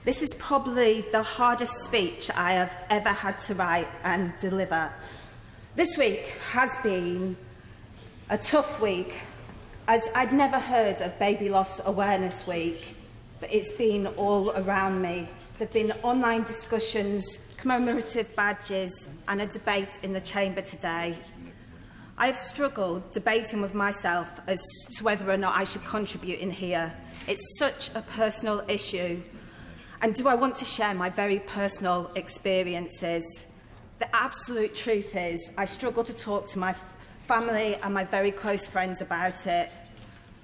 This is probably the hardest speech I have ever had to write and deliver. This week has been a tough week, as I'd never heard of Baby Loss Awareness Week, but it's been all around me. There have been online discussions, commemorative badges, and a debate in the chamber today. I have struggled debating with myself as to whether or not I should contribute in here. It's such a personal issue. And do I want to share my very personal experiences? The absolute truth is I struggle to talk to my family and my very close friends about it.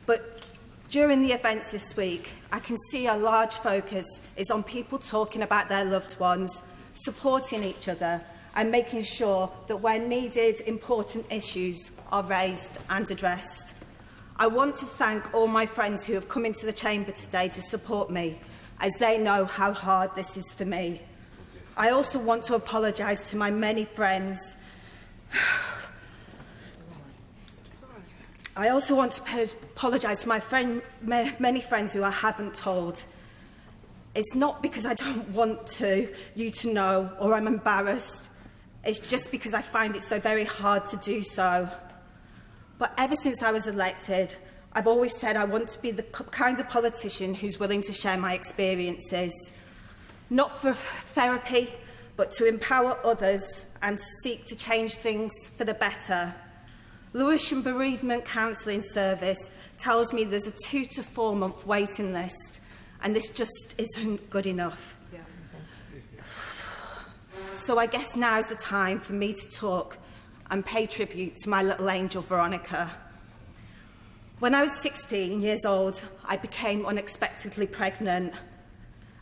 But during the events this week, I can see a large focus is on people talking about their loved ones, supporting each other, and making sure that where needed, important issues are raised and addressed. I want to thank all my friends who have come into the chamber today to support me, as they know how hard this is for me. I also want to apologise to my many friends. I also want to apologise to my many friends who I haven't told. It's not because I don't want you to know, or I'm embarrassed. It's just because I find it so very hard to do so. But ever since I was elected, I've always said I want to be the kind of politician who's willing to share my experiences, not for therapy, but to empower others and seek to change things for the better. Lewisham Bereavement Counselling Service tells me there's a 2 to 4 month waiting list, and this just isn't good enough. So I guess now's the time for me to talk and pay tribute to my little angel, Veronica. When I was 16 years old, I became unexpectedly pregnant.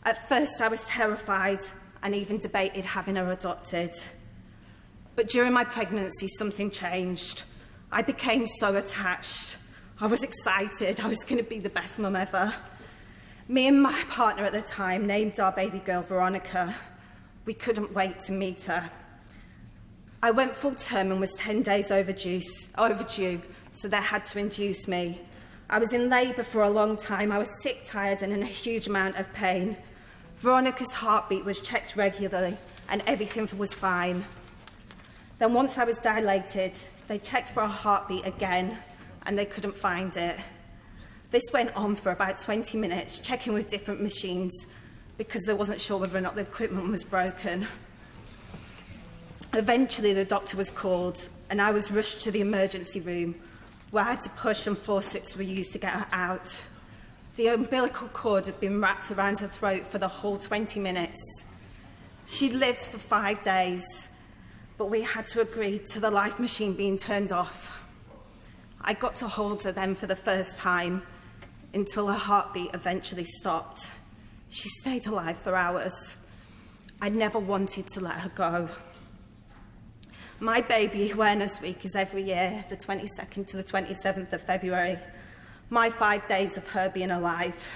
At first, I was terrified and even debated having her adopted. But during my pregnancy, something changed. I became so attached. I was excited. I was going to be the best mum ever. Me and my partner at the time named our baby girl Veronica. We couldn't wait to meet her. I went full term and was 10 days overdue, so they had to induce me. I was in labour for a long time. I was sick, tired, and in a huge amount of pain. Veronica's heartbeat was checked regularly, and everything was fine. Then once I was dilated, they checked for a heartbeat again, and they couldn't find it. This went on for about 20 minutes, checking with different machines, because they wasn't sure whether or not the equipment was broken. Eventually, the doctor was called, and I was rushed to the emergency room, where I had to push and forceps were used to get her out. The umbilical cord had been wrapped around her throat for the whole 20 minutes. She lived for 5 days, but we had to agree to the life machine being turned off. I got to hold her then for the first time, until her heartbeat eventually stopped. She stayed alive for hours. I never wanted to let her go. My Baby Awareness Week is every year, the 22nd to the 27th of February. My 5 days of her being alive.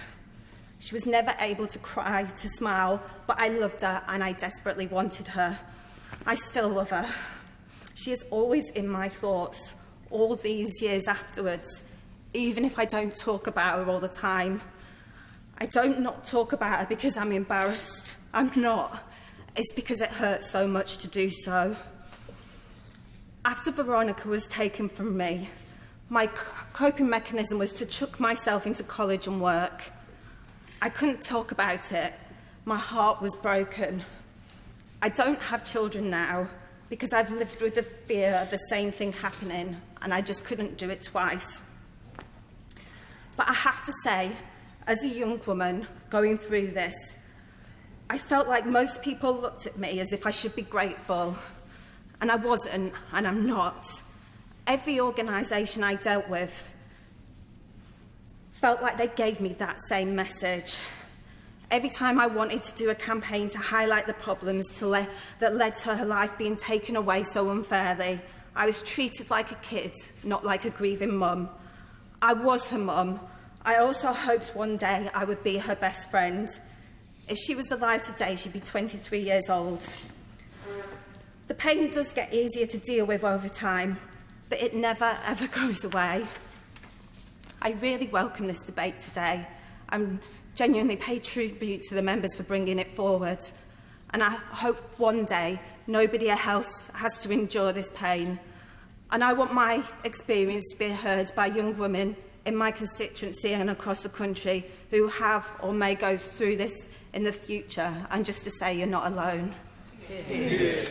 She was never able to cry, to smile, but I loved her and I desperately wanted her. I still love her. She is always in my thoughts, all these years afterwards, even if I don't talk about her all the time. I don't not talk about her because I'm embarrassed. I'm not. It's because it hurts so much to do so. After Veronica was taken from me, my coping mechanism was to chuck myself into college and work. I couldn't talk about it. My heart was broken. I don't have children now because I've lived with the fear of the same thing happening, and I just couldn't do it twice. But I have to say, as a young woman going through this, I felt like most people looked at me as if I should be grateful. And I wasn't, and I'm not. Every organisation I dealt with felt like they gave me that same message. Every time I wanted to do a campaign to highlight the problems that led to her life being taken away so unfairly, I was treated like a kid, not like a grieving mum. I was her mum. I also hoped one day I would be her best friend. If she was alive today, she'd be 23 years old. The pain does get easier to deal with over time, but it never, ever goes away. I really welcome this debate today. I'm genuinely pay tribute to the members for bringing it forward. And I hope one day nobody else has to endure this pain. And I want my experience to be heard by young women in my constituency and across the country who have or may go through this in the future, and just to say you're not alone. Yeah.